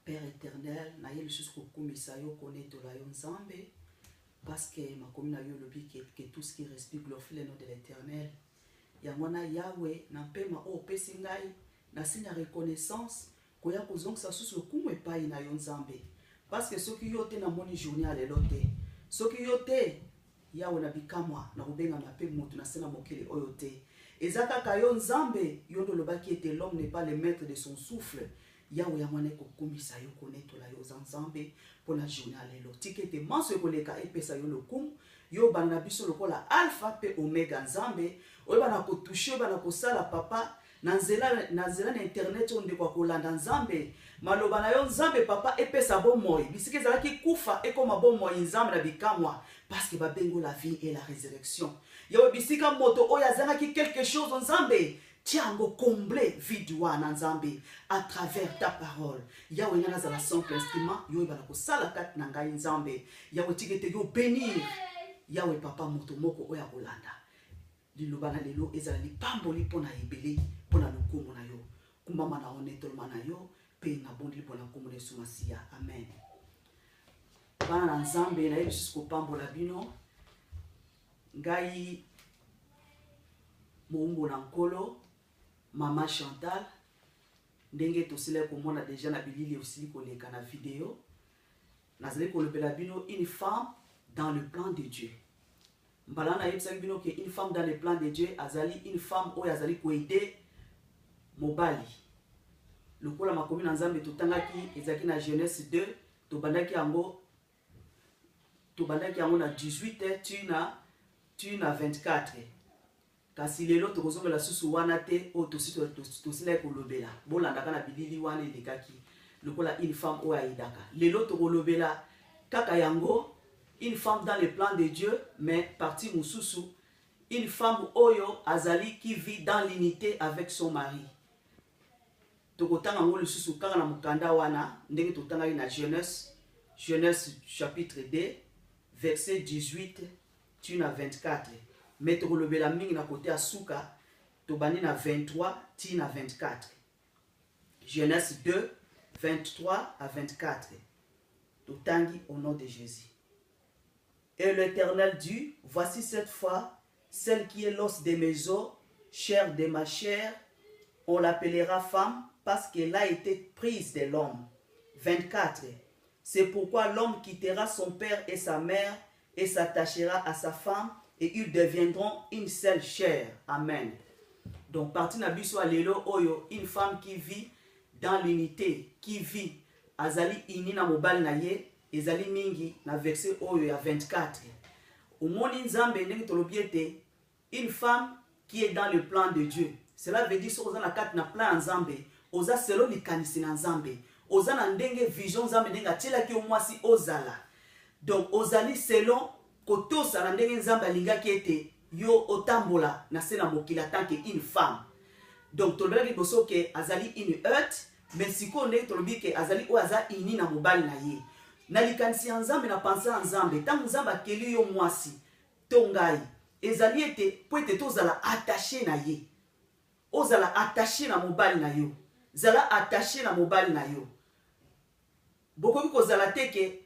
Père éternel, na ye jusqu'au kumisa yo connaître la yon Nzambe, parce que ma commune a yo le but que tout ce qui respire glorifie le nom de l'éternel. Yangwana Yahweh, na pema o pesingai, na signe reconnaissance, koya kozong sa sous le kumu pa na yon Nzambe. Parce que ceux qui yote na moni journée à l'élote, ceux qui yote, Yahweh na bikamwa, na rubenga na pe mutu na sena mokele oyote. Ezaka kayo Nzambe, yondo lobaki ete l'homme n'est pas le maître de son souffle. Yahweh yamane ko komisa yo connaître la yo Nzambe pour la journée à l'élo. Tikete manso koleka epesa yo lokum, yo bana biso lokola alpha pe omega Nzambe, oyo bana ko toucher bana ko sala papa. Nanzela na internet on de kwa kolanda Nzambe maloba na yo Nzambe papa epesa bon moi bisike zalaki kufa ekoma bon moi Nzambe na bikamwa parce que babengo la vie et la résurrection yo bisika moto oya zalaki quelque chose Nzambe tiango combler vide wana Nzambe à travers ta parole yawe ngana za la simple instrument yo bana ko sala kat na ngai Nzambe yawe tikete yo bénir yawe papa moto moko oya kolanda lilobana lelo ezali pamboli pona ebele pona lokumu na yo kumbama na honetolma na yo pe na bondi pona kumu de sumasia amen bana na Nzambe na yesu ko pambola bino ngai moumbo na nkolo mama Chantal ndenge tosile ko mona déjà na bilili aussi koleka na vidéo nazali ko lobela bino une femme dans le plan de Dieu. Mbalana yebisa bino que une femme dans le plan de Dieu azali une femme oyo azali ko aider mobali. Lokola makomi na Nzambe totangaki ezaki na Genèse 2 tobandaki yango na 18 tu na 24. Kasi lelo tokozongela susu wana te o tosila ko lobela. Bolandaka na bilili wana elekaki. Lokola une femme oyo aidaka. Lelo tokolobela kaka yango une femme dans le plan de Dieu, mais partie mususu, une femme oyo azali qui vit dans l'unité avec son mari. Tokotanga ngolo susu kaka na mukanda wana ndenge totanga na Genèse chapitre 2 verset 18 tu na 24. Mais tokolobela mingi na côté asuka tobani na 23 ti na 24. Genèse 2 23 à 24. Totangi au nom de Jésus. Et l'Éternel dit, voici cette fois, celle qui est l'os de mes os, chair de ma chair, on l'appellera femme parce qu'elle a été prise de l'homme. 24. C'est pourquoi l'homme quittera son père et sa mère et s'attachera à sa femme et ils deviendront une seule chair. Amen. Donc, parti na biso alelo oyo, une femme qui vit dans l'unité, qui vit, azali inina mobali na ye, ezali mingi na verset oyo ya 24. Omoni Nzambe ndenge tolobiete une femme qui est dans le plan de Dieu. Cela veut dire que oza na kati na plan Nzambe, oza selon likanisi na Nzambe. Oza na ndenge vision Nzambe ndenge atielaki omwasi ozala. Donc ozali selon kotosa na ndenge Nzambe alingaki ete yo otambola na se na mokili tant que une femme. Donc tolobelaki boso ke azali une earth, mais siko ndenge tolobi ke azali o aza ini na mobali na ye. Na likanisi ya Nzambe na pansa Nzambe tangu Nzambe akeli yo mwasi to ngai ezali ete po ete tozala attaché na ye ozala attaché na mobali na yo zala attaché na mobali na yo bokoki kozala teke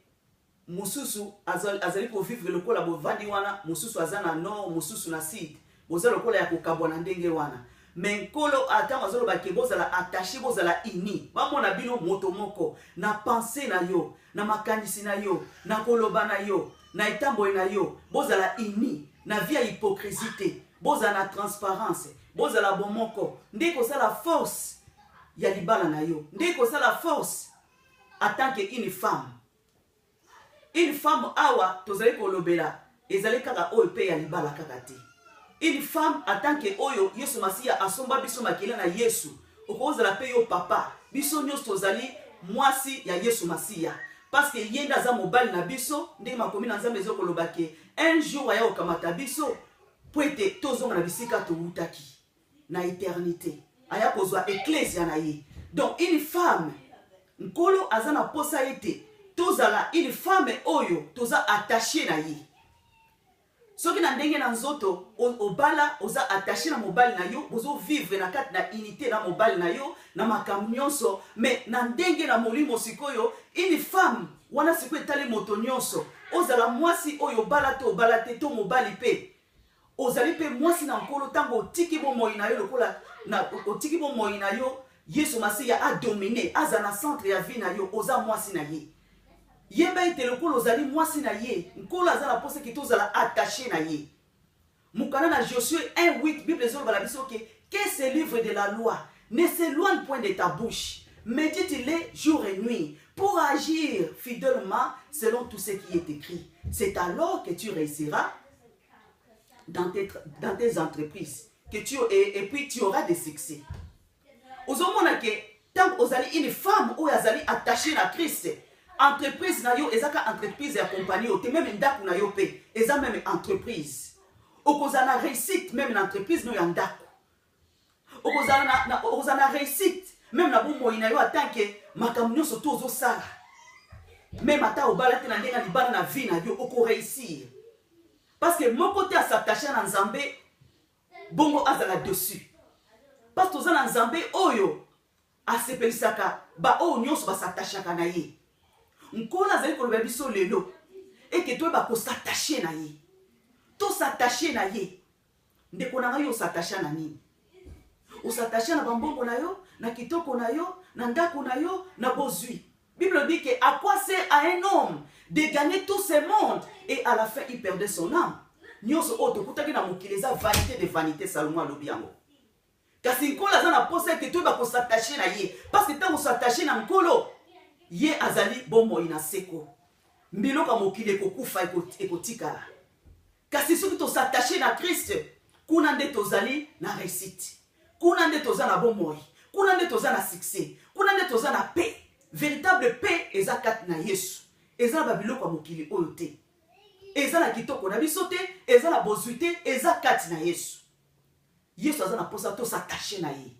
mususu azali ko vivre lokola bovandi wana mususu azana nord mususu na sud bozala lokola ya kokabwana ndenge wana mais nkolo atanga azoloba ke bozala attaché bozala ini bamona bino moto moko na pensée na yo na makanisi na yo na koloba na yo na etambo na yo bozala ini na vie ya hypocrisie bozala na transparence bozala bomoko ndeko sala force ya libala na yo ndeko sala force en tant que une femme awa tozali kolobela ezali kaka oyo pe ya libala kaka te. Une femme en tant que oyo Yesu Masia asomba biso makila na Yesu okozala pe yo papa biso nyos tozali mwasi ya Yesu Masia parce que yenda za mobali na biso ndenge makomi na Nzambe ezokoloba ke un jour aya okamata biso po ete tozonga na bisika towutaki na éternité aya kozwa ecclesia na ye. Donc une femme nkolo azana posa ete tozala une femme oyo toza attaché na ye. soki na ndenge na nzoto obala oza attaché na mobali na yo bozo vivre na kati na unité na mobali na yo na makambo nyonso mais na ndenge na molimo sikoyo une femme wana sikoyo etali moto nyonso ozala mwasi oyo obala te to mobali pe ozali pe mwasi na nkolo ntango otiki bomoi na yo lokola otiki bomoi na yo Yesu Masiya a dominé aza na centre ya vie na yo oza mwasi na ye yeba ete lokolo ozali mwasi na ye nkolo aza na pose ki tozala attaché na ye mukana na Josué 1:8 Bible ezoloba biso que ce livre de la loi ne s'éloigne point de ta bouche médite-le jour et nuit pour agir fidèlement selon tout ce qui est écrit. C'est alors que tu réussiras dans tes entreprises et puis tu auras des succès. Ozomona ke tant ozali une femme ou azali attachée à Christ, entreprise na yo ezaka entreprise ya compagnie o te même ndaku na yo pe eza même entreprise. Okozana réussite même na entreprise no ya ndaku. Okozana réussite même na bomoi na yo atanke makambo nyonso to ozosala. Même ata obala te na ndenga libana na vie na yo oko réussir. Parce que mon côté à s'attacher à Nzambe bongo azala dessus. Parce que ozana Nzambe oyo asepelisaka ba oyo nyonso ba s'attachaka na ye. Nkola azali koloba biso lelo et que toi ba ko s'attacher na ye. To s'attacher na ye. Ndeko na yo s'attacher na nini? O s'attacher na bambongo na yo, na kitoko na yo, na ndako na yo, na bozui. Bible dit que à quoi sert à un homme de gagner tout ce monde et à la fin il perdait son âme. Nyonso oto kutaki na mokili eza vanité de vanité Salomon alobi yango. Kasi nkolo aza na posa que toi ba ko s'attacher na ye parce que tant on s'attacher na nkolo ye azali bomoi na seko. Mbilo ka mokili ekokufa ekotikala. Kasi soki to s'attacher na Christ kuna nde tozali na réussite. Kuna nde toza na bomoi. Kuna nde toza na succès. Kuna nde toza na paix. Véritable paix eza kati na Yesu. Eza na biloko ya mokili oyo te. Eza na kitoko na biso te, eza na bozwi te, eza kati na Yesu. Yesu aza na posa to s'attacher na ye.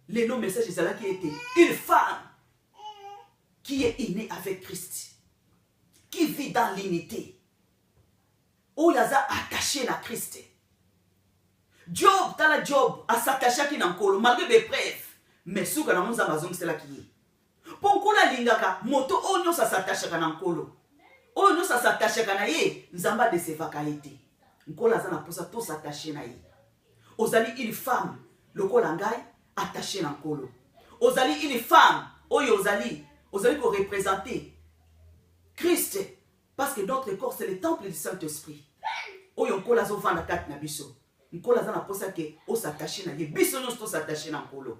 Le message ezalaki ete une femme qui est innée avec Christ, qui vit dans l'unité. Oyo aza attaché na Christ. Job, tala Job, a s'attaché na nkolo malgré des preuves, mais souka na monza mazong c'est là qui est. Ponkola lingaka moto onyo sa s'attache kana nkolo. Onyo sa s'attache kana ye, nzamba de sevaka ete. Nkola za na posa to s'attacher na ye. Ozali une femme, lokola ngai attachée na nkolo. Ozali une femme, oyo ozali ko représenter Christ parce que notre corps c'est le temple du Saint-Esprit. Oyo nkola zo vanda kat na biso. Nkola za na posa ke o s'attacher na ye. Biso nyonso to s'attacher na nkolo.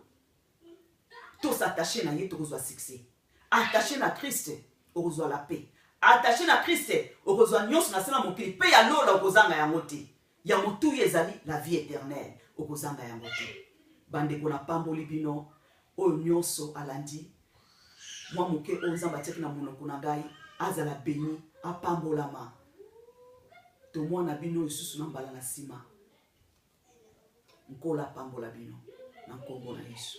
Tout s'attacher na ye, tu reçois succès. Attaché na Christ, tu reçois la paix. Attaché na Christ, tu reçois nyonso na sena mokili. Paix ya lola okozanga ya mote. Ya motu yezali la vie éternelle. Okozanga ya mote. Bande ko na pamboli bino. Oyo nyonso alandi. Mwa moke ozamba teki na monoko na ngai. Azala béni. Apambolama. To mwana bino isusu na mbala na sima. Nkola pambola bino. Na nkombo na Yesu.